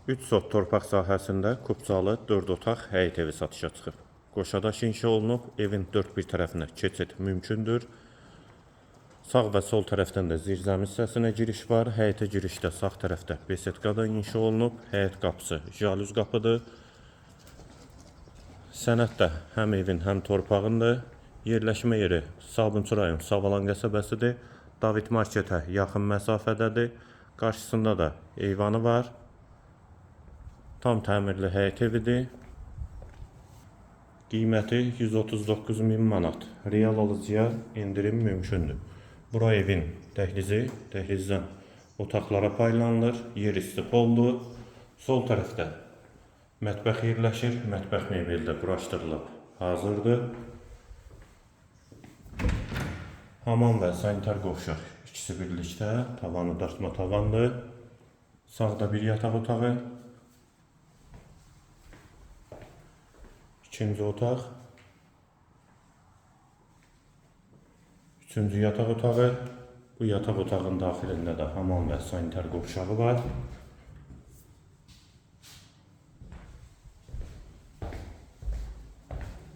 3 sot torpaq sahəsində Kupçalı 4 otaq həyət evi satışa çıxıb. Qoşadaş inşa olunub, evin dörd bir tərəfinə keçid mümkündür. Sağ və sol tərəfdən də zirzəmi hissəsinə giriş var. Həyətə girişdə sağ tərəfdə besetkada inşa olunub. Həyət qapısı jalüz qapıdır. Sənəd də həm evin, həm torpağındır. Yerləşmə yeri Sabunçu rayon Savalan qəsəbəsidir. David marketə yaxın məsafədədir. Qarşısında da eyvanı var. Tam təmirli həyət evidir. Qiyməti 139.000 manat. Real alıcıya indirim mümkündür. Bura evin dəhlizi, dəhlizdən otaqlara paylanılır. Yer istiqoldur. Sol tərəfdə mətbəx yerləşir. Mətbəx mebeli də quraşdırılıb hazırdır. Hamam və sanitar qovşaq ikisi birlikdə. Tavanı dartma tavandır. Sağda bir yataq otağı. İkinci otaq. Üçüncü yataq otağı. Bu yataq otağın daxilində də hamam və sanitar qovşağı var.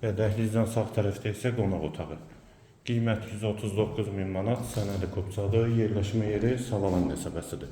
Və dəhlizdən sağ tərəfdə isə qonaq otağı. Qiymət 139.000 manat, sənədi Kupçalı, yerləşmə yeri Savalan qəsəbəsidir.